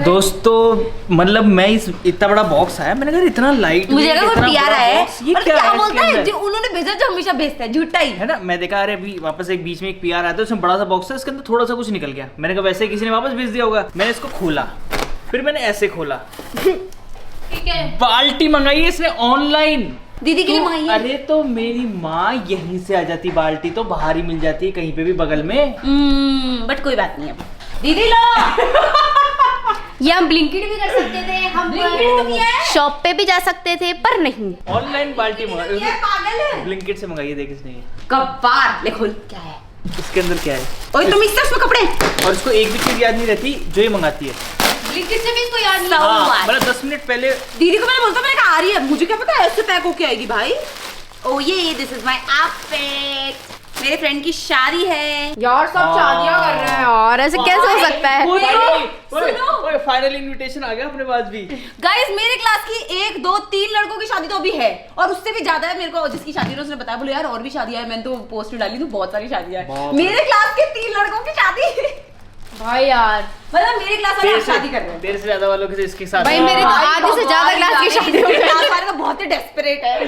दोस्तों मतलब मैं इस इतना बड़ा बॉक्स आया, मैंने कहा इतना लाइट मुझे लगा कोई पीआर है, ये क्या बोलता है जो उन्होंने भेजा जो हमेशा भेजता है झूठा ही है ना। मैं देखा अरे अभी वापस एक बीच में एक पीआर आता है, उसमें बड़ा सा बॉक्स है, इसके अंदर थोड़ा सा कुछ निकल गया। मैंने कहा वैसे किसी ने वापस भेज दिया होगा। मैंने इसको खोला, फिर मैंने ऐसे खोला, ठीक है बाल्टी मंगाई है इसने ऑनलाइन, दीदी के लिए मंगाई है। अरे तो मेरी माँ यहीं से आ जाती, बाल्टी तो बाहर ही मिल जाती है कहीं पे भी बगल में। बट कोई बात नहीं है दीदी लो। ये हम ब्लिंकिट भी कर सकते थे, हम शॉप पे भी जा सकते थे, पर नहीं। ऑनलाइन बाल्टी मंगाई, पागल है। ब्लिंकिट से मंगाई है, देख इसने कपार ले खोल, क्या है इसके अंदर क्या है। ओए तुम इससे उसमें कपड़े, और इसको एक भी चीज याद नहीं रहती जो ये मंगाती है। ब्लिंकिट से भी इसको याद नहीं। हाँ, मतलब 10 मिनट पहले दीदी को मैंने बोलता, मैंने कहा आ रही है, मुझे क्या पता ऐसे पैक होके आएगी भाई। ओ ये दिस इज माय आउटफिट, मेरे फ्रेंड की शादी है यार, सब शादियां कर रहे हैं और ऐसे कैसे हो सकता है। ओए फाइनल इनविटेशन आ गया अपने पास भी। गाइस मेरे क्लास की 1 2 3 लड़कों की शादी तो अभी है, और उससे भी ज्यादा है। मेरे को जिसकी शादी है उसने बताया, बोले यार और भी शादियां है। मैंने तो पोस्ट डाली, तो बहुत सारी शादियां है। मेरे क्लास के 3 लड़कों की शादी भाई यार, मतलब मेरे क्लास वाले शादी कर रहे हैं। देर से ज्यादा वालों के इसके साथ भाई मेरे तो आधे से ज्यादा क्लास की शादी हो गई। क्लास वाले तो बहुत ही डेस्परेट है,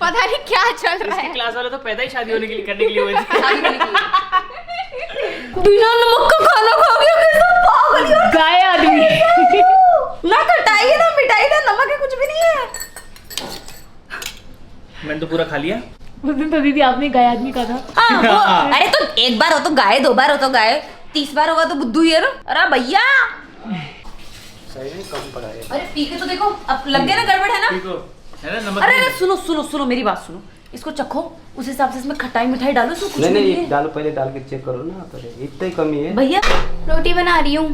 पता नहीं क्या चल रहा इसकी है। क्लास वाले तो पैदा ही शादी होने के लिए करने के लिए हुए थे। शादी करने के लिए। बिना नमक का खाना खा गया, कैसा पागल है गाय आदमी। ना खटाई है ना मिठाई ना नमक है, कुछ भी नहीं है। मैंने तो पूरा खा लिया। उस दिन तो दीदी आपने गाय आदमी का था। अरे तो एक बार हो तो गाय, 2 बार हो तो गाय, 30 बार होगा तो बुद्धू ही है ना। अरे भैया सही में कम पड़ा है। अरे पी के तो देखो, अब लग गया ना, गड़बड़ है ना। है ना नमक। अरे सुनो सुनो सुनो मेरी बात सुनो, इसको चखो, उस हिसाब से इसमें खटाई मिठाई डालो, इसको कुछ नहीं है। डालो, पहले डाल के चेक करो ना, पहले इतना ही कमी है भैया रोटी बना रही हूँ।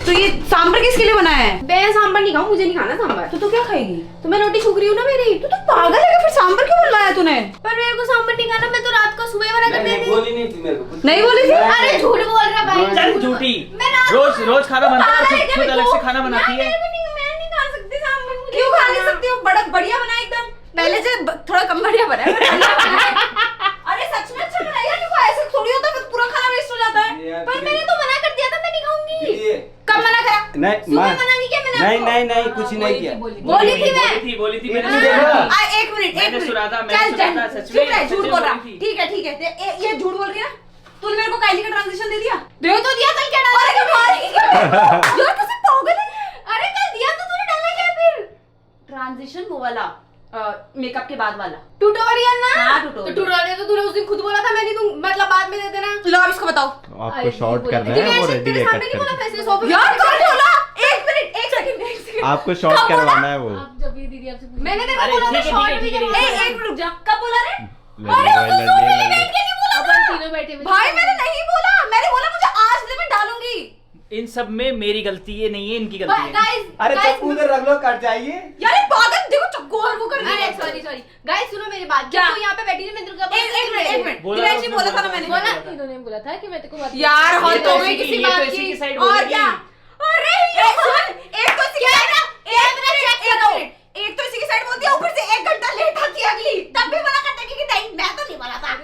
तो ये सांभर किसके लिए बनाया है? मैं सांभर नहीं खाऊं, मुझे नहीं खाना सांभर। तो क्या खाएगी? तो मैं रोटी छूक रही हूँ ना मेरी। तो पागल है क्या? फिर सांभर क्यों बनाया तूने? पर मेरे को सांभर नहीं खाना, मैं तो रात को सुबह बना कर देती। बोली नहीं थी मेरे को, नहीं बोली थी? अरे झूठ बोल रहा भाई, चल झूठी। मैं रात रोज रोज खाना बनता है, पागल है क्या खुद मेरे अलग को? से खाना बनाती है। मैं नहीं खा सकती सांभर, मुझे क्यों खा नहीं सकती हो? बड़ा बढ़िया बना एकदम, पहले से थोड़ा कम बढ़िया बना है, बढ़िया बना है। अरे सच में अच्छा बनाया, देखो ऐसे थोड़ी होता, फिर पूरा खाना वेस्ट हो जाता है। पर मैंने तो मना कर दिया था, मैं नहीं खाऊंगी। कब मना करा? नहीं सुबह मना नहीं किया मैंने आपको। नहीं कुछ नहीं किया। बोली थी मैं। बोली थी मैंने। एक मिनट मैंने सुना था, मैंने चल सुना था, चल सच चुप में, रह, सच झूठ में बोल रहा। बोली थी। ठीक है ये झूठ बोल रही है ना। तूने मेरे को काइली का ट्रांजिशन दे दिया? दे तो दिया, कल क्या डाला? अरे क्या मारेगी क्या? यार कैसे पागल है? अरे कल दिया तो तूने डाला क्या फिर? ट्रांजिशन वो वाला मेकअप के बाद वाला ट्यूटोरियल ना? हाँ, tutorial। तो ट्यूटोरियल तो तूने उस दिन खुद बोला था, मैं नहीं दूं, मतलब बाद में दे देना। लो अब इसको बताओ। आपको शॉर्ट करना है वो रेडी तेरे है सामने नहीं बोला कट फैसले सोफे यार कौन बोला? एक मिनट एक सेकंड आपको शॉर्ट करवाना है वो। आप जब ये दीदी आपसे मैंने तेरे अरे को बोला था ठीक है, शॉर्ट ठीक है, वीडियो। ठीक है। एक मिनट रुक जा, कब बोला रे? अरे उसने सोफे में बैठ के नहीं बोला था। तीनों बैठे हुए थे। भाई मैंने नहीं बोला, मैंने बोला मुझे आज लिमिट डालूंगी। इन सब में मेरी गलती है नहीं है, इनकी गलती है। गाइस अरे चप्पू उधर रख लो, कट जाइए। यार ये पागल देखो चक्कू और वो कर रही अरे है। सॉरी गाइस, सुनो मेरी बात। क्या? तो यहाँ पे बैठी थी, मैं दुर्गा एक मिनट बोला दिनेश जी उसने, बोला था ना बोला मैंने। बोला, इन्होंने बोला था कि मैं तेरे को बात यार ये हद तो हो गई इसी किसी की- बात ये तो इसी की। की साइड और बोलेगी। क्या? अरे ये सुन, एक तो इसी की साइड, एक तो इसी की साइड बोलती है, ऊपर से 1 घंटा लेट आती है अगली, तब भी मना करते कि नहीं मैं तो नहीं बोला था।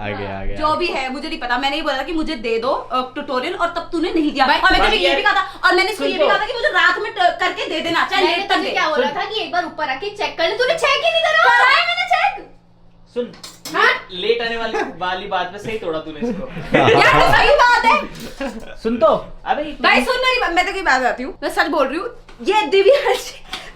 आ गया जो भी है मुझे नहीं पता, मैंने ही बोला था कि मुझे दे दो ट्यूटोरियल, और तब तूने नहीं दिया। और मैंने बाकी ये भी यार- कहा था, और मैंने इसको ये भी कहा था कि मुझे रात में करके दे देना, चाहे मैंने लेट तक तुझे दे। क्या बोला था कि एक बार ऊपर आके चेक कर ले, तूने चेक ही नहीं करा। कराया मैंने चेक। सुन, हाँ? लेट आने वाली बात पे सही तोड़ा तूने इसको। यार तो सही बात है। सुन तो, अबे भाई सुन मेरी बात, मैं तो कोई बात बताती हूँ, मैं सच बोल रही हूँ। ये दिव्या,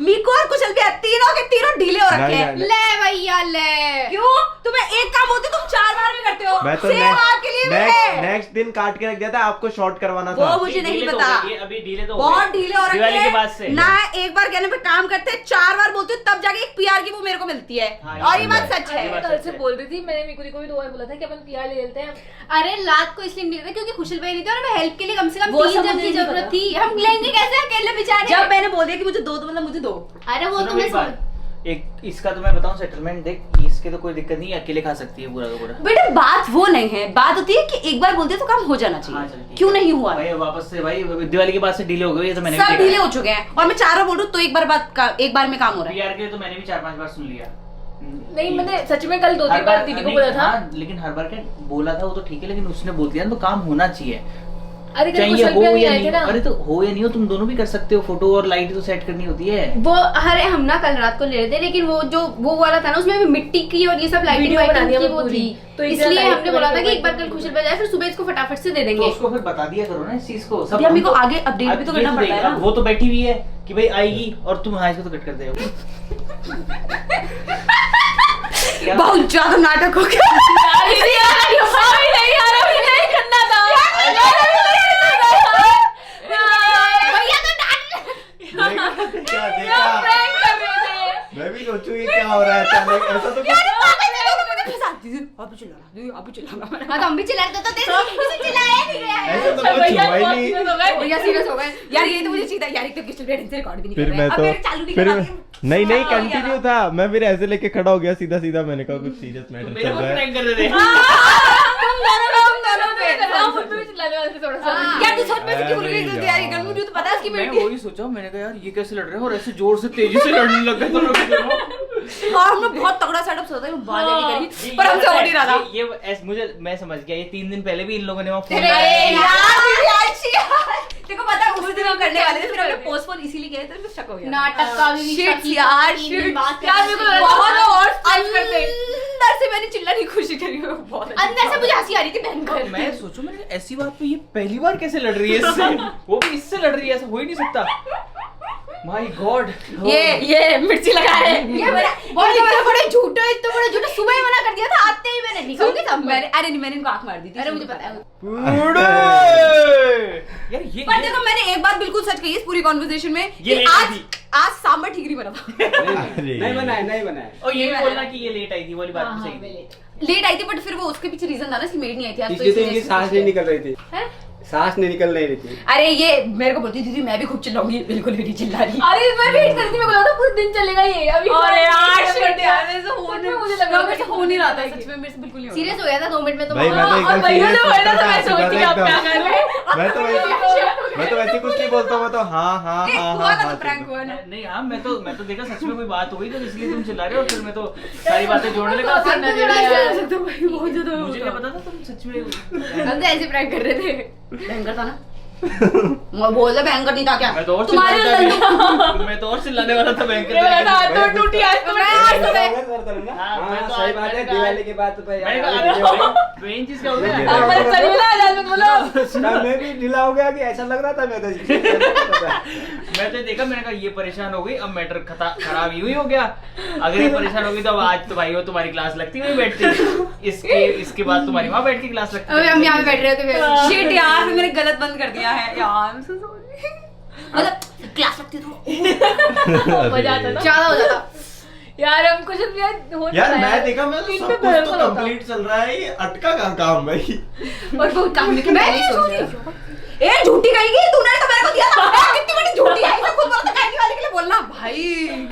मीको और कुशल भी तीनों के तीनों ढीले हो रखे हैं। ले भैया ले। क्यों? तुम्हें एक काम होती तुम 4 बार भी करते हो। मैं तो सेम आपके लिए भी है। नेक्स्ट दिन काट के रख दिया था, आपको शॉर्ट करवाना वो था। मुझे नहीं ढीले तो पता। हो गए, ये अभी ढीले तो हो बहुत गए। ढीले हो रखे दिवाली के बाद हैं से ना। एक बार कहने पे काम करते हैं, 4 बार बोलती हूँ तब जाके एक पीआर की वो मेरे को मिलती है। हाँ, और ये ये बात बात सच है। है। कल से बोल रही थी, मैंने मिकुरी को भी 2 बार बोला था कि अपन पीआर ले लेते हैं। अरे रात को इसलिए नहीं लेते क्योंकि खुशल भाई नहीं थे और हमें हेल्प के लिए कम से कम वो 3 सब जन मुझे की नहीं जरूरत पता। थी। हम लेंगे कैसे अकेले बेचारे? जब मैंने बोल दिया कि मुझे दो तो मतलब मुझे दो। अरे वो सुनो तुम्हें मेरी बात, एक इसका तो मैं बताऊं सेटलमेंट देख, इसके तो कोई दिक्कत नहीं है, अकेले खा सकती है पूरा का पूरा। बेटा बात वो नहीं है, बात होती है कि एक बार बोलते तो काम हो जाना हाँ, चल चाहिए। ठीक क्यों है। नहीं हुआ? भाई वापस से भाई दिवाली के बाद से डिले हो गई, ये तो मैंने भी सब देखा ढीले है। हो चुके हैं, और मैं 4 बार बोल रही हूँ तो एक बार में काम हो रहा है। पीआर के लिए तो मैंने भी 4-5 बार सुन लिया। नहीं, मैंने सच में कल 2-3 हर बार दीदी को नहीं, बोला था। हाँ, लेकिन हर बार क्या बोला था वो तो ठीक है, लेकिन उसने बोल दिया ना तो काम होना चाहिए। अरे कल चाहिए कुशल हो भैया नहीं या आए नहीं थे ना। अरे तो हो या नहीं हो, तुम दोनों भी कर सकते हो, फोटो और लाइट तो सेट करनी होती है। वो अरे हम ना कल रात को ले रहे थे, लेकिन वो वाला था ना, उसमें भी मिट्टी की और ये सब लाइटिंग वीडियो बना दिया की वो वो पूरी। थी, तो एक इसलिए जगह हमने बोला था कि लाइट एक बार कल खुशल भैया जाए, फिर सुबह इसको फटाफट से दे तो देंगे। उसको फिर बता दिया करो ना इस चीज को सब। भैया मेरे को आगे अपडेट भी तो अब ये करना पड़ता है देख, ना। वो तो बैठी हुई है कि भाई आएगी और तुम हाँ इसको तो कट कर दे हो। बहुत ज्यादा नाटक हो गया। क्या देखा? मैं भी सोचूं ये क्या हो रहा है अचानक, ऐसा तो कुछ हाँ तो हम भी चिल्ला रहे थे, तो तेरे चिल्लाया नहीं गया है। ऐसा तो कुछ हुआ ही नहीं। भैया सीरियस हो गए यार, ये तो मुझे चीता यार, एक तो किस लिए से रिकॉर्ड भी नहीं कर फिर रहे मैं हैं। अब तो मेरे चालू नहीं फिर करा दिए। नहीं हाँ, कंटिन्यू था, मैं फिर ऐसे लेके खड़ा हो गया सीधा सीधा, मैंने कहा कुछ सीरियस मैटर मेरे चल को रहा है। प्रैंक कर रहे थे। यार तू सच में से क्यों बोल रही है यार, ये गर्मी मुझे तो पता है इसकी मैं मिनट वही सोचा, मैंने कहा यार ये कैसे लड़ रहे हैं और ऐसे जोर से तेजी से लड़ने लग गए दोनों। और हम लोग बहुत तगड़ा सेटअप सोचा है बाल लेके करी, पर हमसे हो नहीं रहा था। ये मुझे मैं समझ गया, ये 3 दिन पहले भी इन लोगों ने वहाँ फोन अरे यार देखो पता है उस दिन हम करने वाले थे, फिर हमने पोस्टपोन इसीलिए किया था, फिर शक हो गया। नाटक का भी Shit यार, shit। यार मेरे को बहुत और अंदर से मैंने चिल्लाने की कोशिश करी है बहुत। अंदर से मुझे हंसी आ रही थी भयंकर। मैं सोचू मैंने ऐसी बात पे ये पहली बार कैसे लड़ रही है इससे, वो भी इससे लड़ रही है, ऐसा हो ही नहीं सकता। माय गॉड, ये मिर्ची लगा है ये बड़े झूठे, इतना बड़ा झूठा, सुबह ही मना कर दिया था, आते ही मैंने नहीं खाऊंगी सब। मैंने अरे नहीं, मैंने इनको आंख मार दी थी। अरे मुझे पता है। यार ये पर देखो मैंने एक बात बिल्कुल सच कही इस पूरी कॉन्वर्सेशन में ये कि लेट आज थी। आज सांबर ठीक नहीं बना था। अरे नहीं बनाया और ये भी बोलना कि ये लेट आई थी वाली बात हाँ, भी हाँ, सही थी। लेट आई थी, बट फिर वो उसके पीछे रीजन था ना, इसकी मेड नहीं आई थी आज, तो इसलिए तो इसलिए इनकी सांस नहीं निकल रही थी, हैं? सांस नहीं निकल नहीं रही थी। अरे ये मेरे को बोलती दीदी मैं भी खूब चिल्लाऊंगी, बिल्कुल भी नहीं चिल्ला रही। अरे मैं वेट करती थी, मैं बोला था पूरे दिन चलेगा ये अभी। अरे यार shit shit यार, मेरे से हो सच में नहीं, मुझे लगा मेरे से हो नहीं रहा था सच में, मेरे से बिल्कुल नहीं हो रहा। सीरियस हो गया था 2 मिनट में तो। भाई मैं तो और एकदम भैया सीरियस तो बोला था, मैं करता सोचती था आप क्या कर रहे हैं। मैं तो वैसे कुछ नहीं बोलता, मैं तो हाँ हाँ ए, हाँ हुआ हाँ था तो हाँ प्रैंक हुआ ना। नहीं हाँ, मैं तो देखा सच में कोई बात हो गई तो इसलिए तुम चिल्ला रहे हो, फिर मैं तो सारी बातें जोड़ने लगा। फिर मैं बहुत ज्यादा मुझे क्या पता था तुम सच में हम तो ऐसे प्रैंक कर रहे थे। भयंकर था ना। मैं बोल रहा भयंकर नहीं था क्या मैं तो और तुम्हारे चिल्लाने था, मैं तो और चिल्लाने वाला था भयंकर तरीके से। टूटी आज तो मैं आज तो मैं हाँ, मैं हाँ तो सही आज- बात है, मैंने कहा- दिवाली के बाद तो भाई मैंने यार, कहा मेन चीज क्या हो गया, मैं भी ढीला हो गया कि ऐसा लग रहा था मैं तो मैं तो देखा, मैंने कहा ये परेशान हो गई, अब मैटर खराब यूं ही हो गया। अगर ये परेशान हो गई तो अब आज तो भाई हो तुम्हारी क्लास लगती हुई बैठती, इसके बाद तुम्हारी वहाँ बैठ के क्लास लगती। अभी हम यहाँ पे बैठ रहे थे फिर। शिट यार, फिर मैंने गलत बंद कर दिया है यार, मतलब क्लास लगती तो मजा आता ना, ज्यादा हो जाता यार। हम कुछ भी हो यार मैं देखा, मैं तो दिन सब पे कुछ भयंकर तो होता। कंप्लीट चल रहा है, ये अटका कहाँ काम भाई। और वो काम लेके मैं नहीं सोच रही। ए झूठी कहेगी तूने तो मेरे को दिया था। ए, कितनी बड़ी झूठी है, इसे खुद बोला था काइली वाले के लिए बोलना भाई।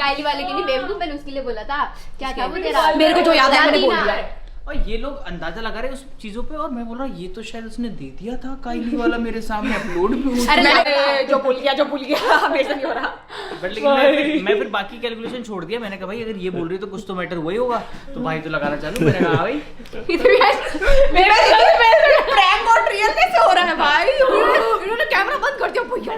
काइली वाले के लिए बेवकूफ, मैंने उसके लिए बोला था। क्या था वो तेरा? मेरे को जो याद है मैंने बोल ना। दिया। और ये लोग अंदाजा लगा रहे हैं उस चीजों पे, और मैं बोल रहा हूँ ये तो शायद उसने दे दिया था काइली वाला मेरे सामने अपलोड भी हो अरे चुका। मैंने जो भूल गया मेरे से नहीं हो रहा। बट लेकिन मैं फिर बाकी कैलकुलेशन छोड़ दिया। मैंने कहा भाई अगर ये बोल रही है तो कुछ तो मैटर हुआ ही होगा, तो भाई तो लगाना चालू। मैंने कहा हाँ भाई मेरा प्रैंक और रियल कैसे हो रहा है भाई? इन्होंने कैमरा बंद कर दिया भैया।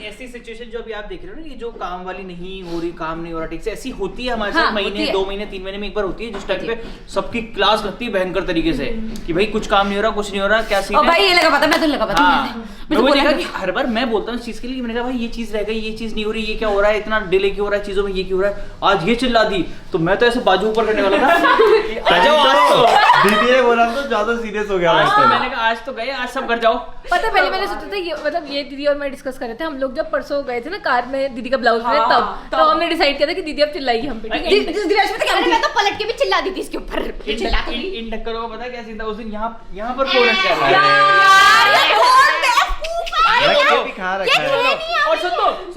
ऐसी सिचुएशन जो अभी आप देख रहे हो ना, ये जो काम वाली नहीं हो रही, काम नहीं हो रहा ठीक से, ऐसी होती है हमारे हाँ, साथ होती महीने है। 2 महीने 3 महीने में एक बार होती है, जिस टाइम पे सबकी क्लास लगती है भयंकर तरीके से कि भाई कुछ काम नहीं हो रहा, कुछ नहीं हो रहा, क्या सीन और है। भाई ये लगा पता, मैं तो लगा पता हाँ, मैं मैं तो वो देखा बोला कि हर बार मैं बोलता हूँ इस चीज के लिए, मैंने कहा भाई ये चीज रह गई, ये चीज नहीं हो रही, ये क्या हो रहा है, इतना डिले क्यों हो रहा है चीजों में, ये क्यों हो रहा है, आज ये चिल्ला दी, तो मैं तो ऐसे बाजू ऊपर करने वाला था कि आ जाओ आज तो। दीदी ने बोला तो ज्यादा सीरियस हो गया आज तो मैं मैंने कहा आज तो गए, आज सब घर जाओ। पता है पहले मैंने सोचा था ये, मतलब ये दीदी और मैं डिस्कस कर रहे थे, हम लोग जब परसों गए थे ना कार में दीदी का ब्लाउज में, तब हमने डिसाइड किया था कि दीदी अब चिल्लाएगी हम पे, ठीक है? अरे मैं तो पलट के भी चिल्ला दी थी इसके ऊपर। इन टक्करों को पता है क्या सीन था उस दिन, यहाँ पर फोन रखा है भी खा रखा है। और सुन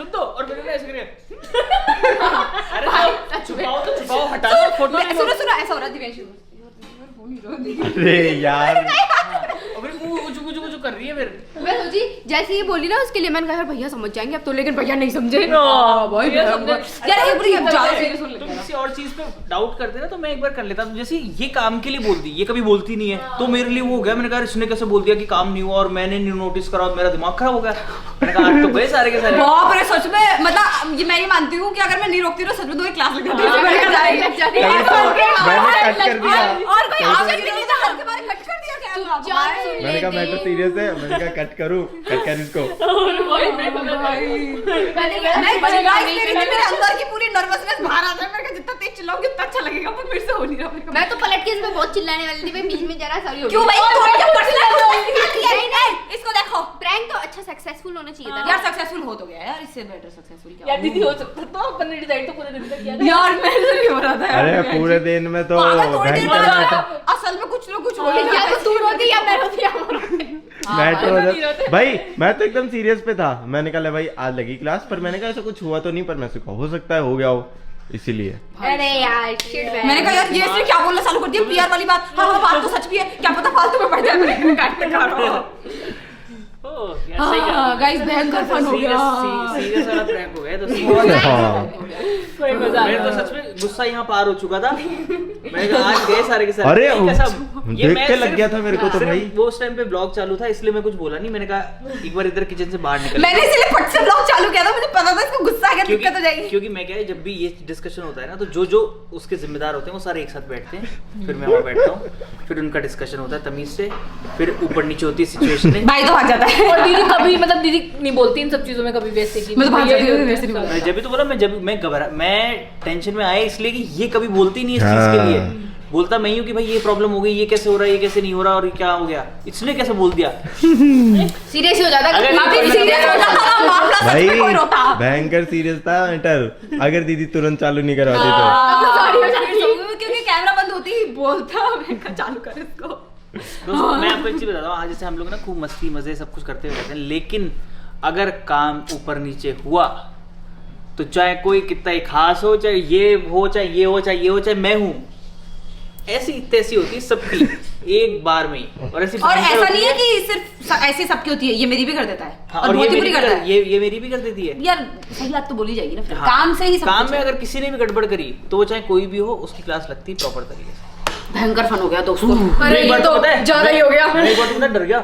तो और मेरे को ऐसे करे अरे तो छुपाओ हटा दो फोटो। सुनो ऐसा हो रहा है दिव्यांशु। अरे यार और फिर वो उचू कर रही है फिर। मैं सोची जैसे ही बोली ना उसके लिए मैंने कहा भैया समझ जाएंगे अब तो, लेकिन भैया नहीं समझे। भाई यार एक बार ज्यादा सीरियस होने तुम लगा। किसी और चीज पे डाउट करते ना तो मैं एक बार कर लेता हूँ। जैसे ये काम के लिए बोलती, ये कभी बोलती नहीं है, तो मेरे लिए वो हो गया। मैंने कहा इसने कैसे बोल दिया कि काम नहीं हुआ, और मैंने नहीं नोटिस करा, मेरा दिमाग खराब हो गया। मैंने कहा आज तो गए सारे के सारे। बाप रे सच में, मतलब ये मैं ये मानती हूँ कि अगर मैं नहीं रोकती तो सच में 2 क्लास लग जाती है। मैंने कट कर दिया। और कोई आवाज नहीं था, हर के बारे कट कर दिया क्या? मैंने कहा मैं तो सीरियस है, मैंने कहा कट करूं, कट कर इसको। मेरे अंदर की पूरी नर्वसनेस बाहर आ जाए। मेरे को जितना तेज चिल्लाऊंगी उतना अच्छा लगेगा, पर मेरे से हो नहीं रहा। मैं तो पलट के इसमें बहुत चिल्लाने वाली थी, बीच में जरा सॉरी हो क्यों भाई? इसको देखो, प्रैंक तो अच्छा सक्सेसफुल होना चाहिए था यार सक्सेसफुल हो तो गया यार, इससे बेटर सक्सेसफुल क्या यार दीदी हो सकता तो अपन ने डिसाइड तो पूरे दिन तक किया था यार मेरे से नहीं हो रहा था। अरे पूरे दिन में तो असल में कुछ ना कुछ हो या तो तू रोती या मैं रोती या वो रोती। मैटर हो जाता भाई। मैं तो एकदम सीरियस पे था। मैंने कहा भाई आज लगी क्लास, पर मैंने कहा ऐसा कुछ हुआ तो नहीं, पर मैं से हो सकता है हो गया हो, इसीलिए। अरे यार शिट मैंने कहा यार ये इसने क्या बोलना चालू कर दिया, पीआर वाली बात। हाँ हाँ बात तो सच भी है, क्या पता फालतू में पड़ जाए। मैंने काटते गाइस भयंकर फन हो गया। सीरियस वाला प्रैंक हो गया तो मेरे तो सच में गुस्सा यहाँ पार हो चुका था। मैंने कहा आज गए सारे के सारे। अरे ये देख के लग गया था मेरे को तो भाई। वो उस टाइम पे ब्लॉग चालू था इसलिए मैं कुछ बोला नहीं। मैंने कहा एक बार इधर किचन से बाहर निकल। मैंने इसलिए फट से ब्लॉग चालू किया था, मुझे पता था इसको गुस्सा आ गया, दिक्कत हो जाएगी। क्योंकि मैं क्या है, जब भी ये डिस्कशन होता है ना तो जो उसके जिम्मेदार होते हैं वो सारे एक साथ बैठते हैं, फिर मैं वहाँ बैठता हूँ, फिर उनका डिस्कशन होता है तमीज से, फिर ऊपर नीचे होती है सिचुएशन। भाई तो भाग जाता है। और दीदी कभी मतलब दीदी नहीं बोलती इन सब चीजों में कभी वैसे की। मैं तो भाग जाती हूँ, वैसे नहीं बोलती। जब भी तो बोला मैं घबरा, मैं टेंशन में आया इसलिए कि ये कभी बोलती नहीं इस चीज के लिए। बोलता मैं ही हूँ कि भाई ये प्रॉब्लम हो गई, ये कैसे हो रहा है, ये कैसे नहीं हो रहा, और ये क्या हो गया, इसने कैसे बोल दिया। सीरियस हो जाता अगर काफी सीरियस हो जाता था मामला, सच में कोई रोता। भयंकर सीरियस था मैटर। अगर दीदी तुरंत चालू नहीं करवाती क्योंकि कैमरा बंद होती ही बोलता, मैं कहा चालू कर इसको। दोस्तों मैं आपको एक चीज बताता हूँ, आज जैसे हम लोग ना खूब मस्ती मजे सब कुछ करते हुए रहते हैं, लेकिन अगर काम ऊपर नीचे हुआ तो चाहे कोई कितना ही खास हो, चाहे ये हो, चाहे ये हो, चाहे ये हो, चाहे मैं हूँ, ऐसी तैसी होती है सबकी एक बार में ही। और ऐसी और ऐसा नहीं है कि सिर्फ ऐसे सबकी होती है, ये मेरी भी कर देता है। हाँ, और और बहुत ही बुरी करता है। ये मेरी भी कर देती है यार सही बात तो बोली जाएगी ना फिर। हाँ, काम से ही सब काम कुछ में है। अगर किसी ने भी गड़बड़ करी तो वो चाहे कोई भी हो, उसकी क्लास लगती है प्रॉपर तरीके से। भयंकर फन हो गया दोस्तों। अरे ये तो ज्यादा ही हो गया। मैं एक बार तो डर गया,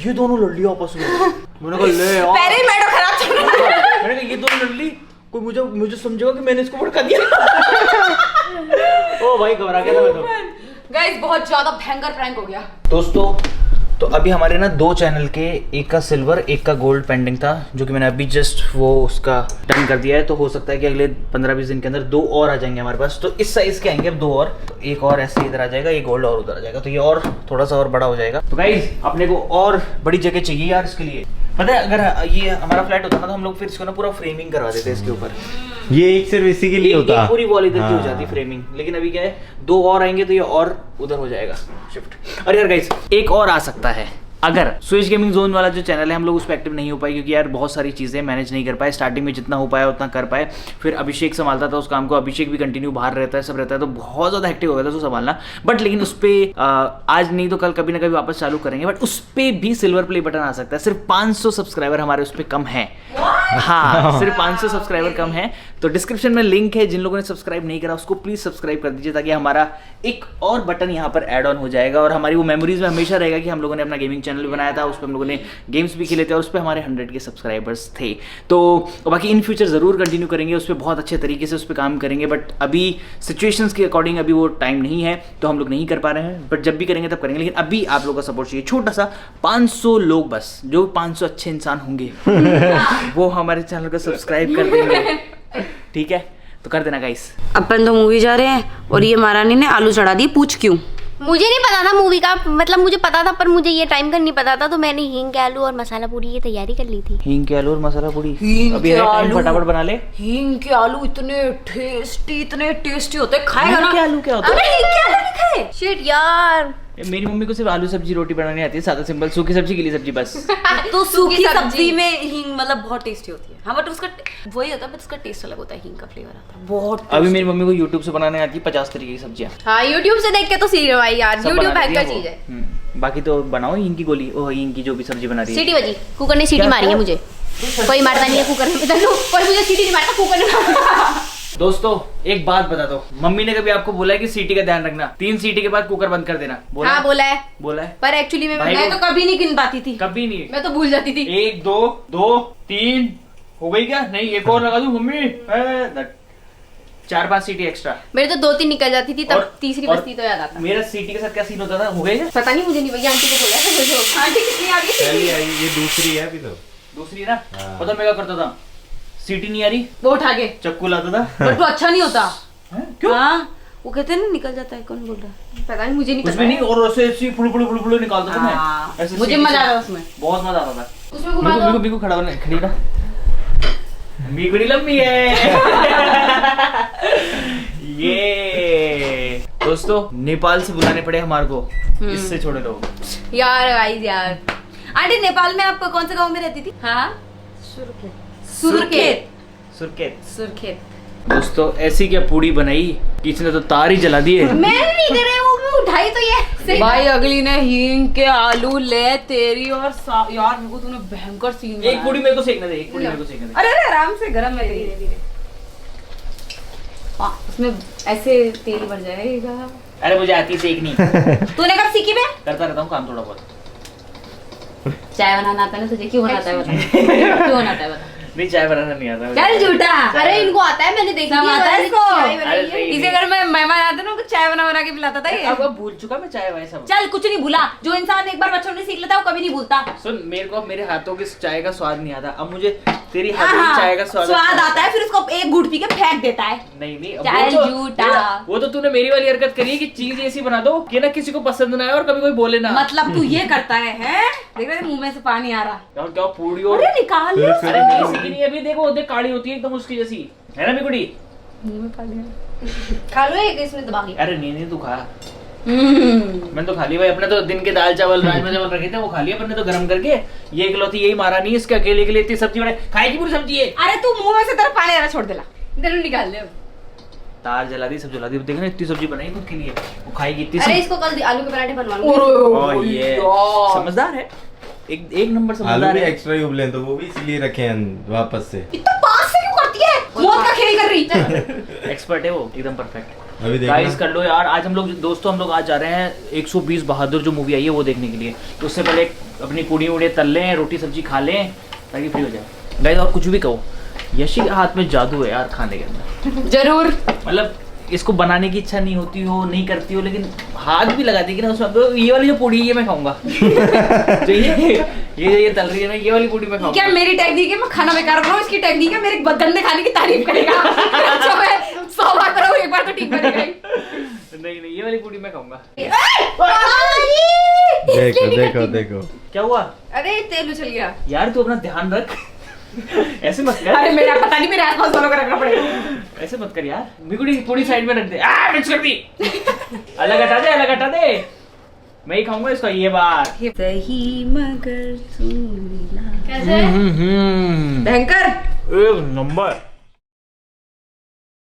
ये दोनों लड़ लिया आपस में। मैंने कहा ले यार, पहले ही मैटर खराब चल रहा है। मैंने कहा ये दोनों लड़ ली, कोई मुझे समझेगा कि मैंने इसको भड़का दिया। ओ भाई घबरा गया था मैं तो। गाइस बहुत ज्यादा भयंकर प्रैंक हो गया दोस्तों तो अभी हमारे ना 2 चैनल के, एक का सिल्वर एक का गोल्ड पेंडिंग था, जो कि मैंने अभी जस्ट वो उसका डन कर दिया है। तो हो सकता है कि अगले 15-20 दिन के अंदर 2 और आ जाएंगे हमारे पास। तो इस साइज के आएंगे अब 2 और, एक और ऐसे इधर आ जाएगा, ये गोल्ड और उधर आ जाएगा, तो ये और थोड़ा सा और बड़ा हो जाएगा। तो गाइस अपने को और बड़ी जगह चाहिए यार इसके लिए। पता है अगर ये हमारा फ्लैट होता ना तो हम लोग फिर इसको ना पूरा फ्रेमिंग करवा देते इसके ऊपर। ये एक सिर्फ इसी के लिए होता। पूरी वॉल इधर की हो हाँ। जाती फ्रेमिंग, लेकिन अभी क्या है 2 और आएंगे तो ये और उधर हो जाएगा शिफ्ट। और यार गाइस एक और आ सकता है, अगर स्विच गेमिंग जोन वाला जो चैनल है हम लोग उस पर एक्टिव नहीं हो पाए, क्योंकि यार बहुत सारी चीज़ें मैनेज नहीं कर पाए। स्टार्टिंग में जितना हो पाया उतना कर पाए, फिर अभिषेक संभालता था उस काम को, अभिषेक भी कंटिन्यू बाहर रहता है, सब रहता है, तो बहुत ज़्यादा एक्टिव हो गया था उसको संभालना। बट लेकिन उस पर आज नहीं तो कल कभी ना कभी वापस चालू करेंगे। बट उस पर भी सिल्वर प्ले बटन आ सकता है। सिर्फ 500 सब्सक्राइबर हमारे उस पर कम है। हाँ सिर्फ 500 सब्सक्राइबर कम है। तो डिस्क्रिप्शन में लिंक है, जिन लोगों ने सब्सक्राइब नहीं करा उसको प्लीज सब्सक्राइब कर दीजिए, ताकि हमारा एक और बटन यहाँ पर ऐड ऑन हो जाएगा और हमारी वो मेमोरीज में हमेशा रहेगा कि हम लोगों ने अपना गेमिंग चैनल भी बनाया था, उस पर हम लोगों ने गेम्स भी खेले थे और उस पर हमारे 100 के सब्सक्राइबर्स थे। तो बाकी इन फ्यूचर ज़रूर कंटिन्यू करेंगे, उस पर बहुत अच्छे तरीके से उस पर काम करेंगे। बट अभी सिचुएशंस के अकॉर्डिंग अभी वो टाइम नहीं है, तो हम लोग नहीं कर पा रहे हैं। बट जब भी करेंगे तब करेंगे, लेकिन अभी आप लोगों का सपोर्ट चाहिए। छोटा सा 500 लोग बस, जो 500 अच्छे इंसान होंगे वो हमारे चैनल को सब्सक्राइब कर देंगे, ठीक है? तो कर देना गाइस। अपन तो मूवी जा रहे हैं और ये महारानी ने आलू चढ़ा दी, पूछ क्यों? मुझे नहीं पता था मूवी का, मतलब मुझे पता था पर मुझे ये टाइम का नहीं पता था, तो मैंने हींग के आलू और मसाला पूरी की तैयारी कर ली थी। हींग के आलू और मसाला पूरी हींग अभी के है टाइम, आलू। फटाफट बना ले। हींग के आलू इतने टेस्टी होते हैं, खाएगा हींग ना? के आलू क्या होता है? अरे हींग के आलू नहीं खाए? शिट यार। मेरी मम्मी को सिर्फ आलू सब्जी रोटी बनानी आती है, सादा सिंपल सूखी सब्जी गीली सब्जी बस। तो सूखी सूखी सब्जी सब्जी में हींग मतलब बहुत टेस्टी होती है। हाँ बट उसका वही होता है, बट उसका टेस्ट अलग होता है, हींग का फ्लेवर आता है बहुत। अभी मेरी मम्मी को YouTube से बनाने आती है 50 तरीके की सब्जियां। हाँ यूट्यूब से देख के तो सीख रहे भाई यार, सब यूट्यूब बना लेती हैकर है वो। चीज है। बाकी तो बनाओ हींग की गोली, ओ हींग की जो भी सब्जी बना रही है। सीटी बजी, कुकर ने सीटी क्या मारी है क्या? मुझे। कोई मारता नहीं है कुकर में, कोई मुझे सीटी नहीं मारता, कुकर ने। दोस्तों एक बात बता दो, मम्मी ने कभी आपको बोला है कि सीटी का ध्यान रखना, 3 सीटी के बाद कुकर बंद कर देना? बोला हाँ बोला है, बोला है। पर एक्चुअली भाई मैं वो- तो कभी नहीं गिन पाती थी, कभी नहीं। मैं तो भूल जाती थी। 1 2 2 3 हो गई क्या? नहीं एक और लगा दूं मम्मी? 4-5 सीटी एक्स्ट्रा। मेरे तो 2-3 निकल जाती थी, तब और- तीसरी और बचती तो याद आता। मेरा सीटी के साथ क्या सीन होता था? हो गए क्या? पता नहीं, मुझे नहीं, भैया आंटी को बोला था। आंटी कितनी आ पहली गई? आई, ये दूसरी है अभी तो। दूसरी ना, हाँ। पता मैं क्या करता था? सीटी नहीं आ रही, वो उठा के, चक्कू लाता था। बट वो अच्छा नहीं होता। हैं? क्यों? हाँ, वो कहते हैं ना निकल जाता है, कौन बोल रहा है? पता नहीं, मुझे नहीं कुछ पता। भी नहीं, और ऐसे ऐसे फुल निकालता था हाँ, मैं। ऐसे मुझे सीटी मजा से- आता उसमें। बहुत मजा आता था। उसमें घुमा दो। बिल्कुल खड़ा होने खड़ी ना, बिगड़ी लंबी है। ये दोस्तों नेपाल से बुलाने पड़े हमारे को, इससे छोड़े लोग। यार गाइस यार, आंटी नेपाल में आप कौन से गांव में रहती थी? हाँ, सुरखेत। सुरखेत। सुरखेत। दोस्तों ऐसी क्या पूड़ी बनाई कि इसने तो तार ही जला दिए। मैं नहीं कर रही, वो भी उठाई तो ये। भाई अगली ने हींग के आलू ले तेरी, और यार मेरे को तूने भयंकर सीन एक पूड़ी मेरे को सेकने दे, एक पूड़ी मेरे को सेकने दे। अरे अरे आराम से, गरम में धीरे धीरे। हाँ, उसमें ऐसे तेल भर जाएगा। अरे मुझे आती सेकनी। तूने कब सीखी बे? करता रहता हूँ काम थोड़ा बहुत। चाय बनाना आता है ना तुझे? क्यों बनाता है बता? क्यों बनाता है बता? नहीं चाय बनाना नहीं आता। चल झूठा। अरे इनको आता है, मैंने देखी थी, आता है इसको। अरे नहीं, इसे अगर मैं मेहमान आते ना, उनको चाय बना के पिलाता था ये। अब भूल चुका मैं चाय वाय सब। चल कुछ नहीं भूला, जो इंसान एक बार बचपन में सीख लेता है वो कभी नहीं भूलता। सुन, मेरे को मेरे हाथों की चाय का स्वाद नहीं आता, अब मुझे तेरी हाथ हाँ, की चाय का स्वाद आता है, फिर उसको एक घूंट पी के फेंक देता है। नहीं अब चाय वो तो- झूठा। वो तो तूने मेरी वाली हरकत करी है कि चीज ऐसी बना दो कि ना किसी को पसंद ना आए और कभी कोई बोले ना। मतलब तू ये करता है, हैं? देख रहे मुंह में से पानी आ रहा। और क्या पूड़ी और अरे निकाल लो। अरे नहीं सीखी नहीं अभी, देखो देख काली होती है एकदम उसकी जैसी, है ना बिगुड़ी? मुंह में पानी आ रहा। खा लो एक, इसमें दबा के। अरे नहीं तू खा। मैंने तो खा ली भाई, अपने तो दिन के दाल चावल राजमा चावल रखे थे वो खा लिया अपने तो गरम करके। ये इकलौती यही मारा नहीं, इसके अकेले के लिए इतनी सब्जी बने खाएगी पूरी सब्जी है। अरे तू मुंह में से तेरा पानी आ रहा, छोड़ देला, इधर निकाल दे। तार जला दी, सब जला दी। देखना इतनी सब्जी बनाई खुद के लिए, वो खाएगी इतनी अरे सब्जी। इसको कल आलू के पराठे बनवा ओह ये समझदार है, एक नंबर आलू समझदार भी है। एक्स्ट्रा ही उबले हैं, तो वो भी इसलिए रखे हैं वापस से। इतना पास से क्यों करती है? मौत का खेल कर रही। एक्सपर्ट है वो, एकदम परफेक्ट। अभी गाइस देखना कर लो यार, आज हम लोग दोस्तों हम लोग आज जा रहे हैं 120 बहादुर जो मूवी आई है वो देखने के लिए। तो उससे पहले अपनी पूड़ी उड़े तल लें, रोटी सब्जी खा लें ताकि फ्री हो जाए। गाइस आप कुछ भी कहो, यशी के हाथ में जादू है यार खाने के अंदर। जरूर। मतलब इसको बनाने की इच्छा नहीं होती हो, नहीं करती हो, लेकिन हाथ भी लगा देगी ना उसमें। तो ये वाली जो पूड़ी है ये मैं खाऊंगा। तो ये तल रही है ना, ये वाली पूड़ी मैं खाऊंगा। क्या मेरी टेक्निक है, मैं खाना बेकार बनाऊं, इसकी टेक्निक है मेरे गंदे खाने की तारीफ करेगा। अच्छा मैं 100 बार कराऊं, एक बार तो ठीक करेगा ही। नहीं ये वाली पूड़ी मैं खाऊंगा। देखो देखो देखो क्या हुआ अरे तेल उछल गया यार, तू अपना ध्यान रख। ऐसे मत कर। अरे मेरा पता नहीं, मेरे आसपास वालों को रखना पड़ेगा। ऐसे मत कर यार, बिगुड़ी पूरी साइड में रख दे। मिक्स कर दी। अलग हटा दे, अलग हटा दे। मैं ही खाऊंगा इसको ये बार। सही मगर सुरीला। कैसे? भयंकर। एक नंबर।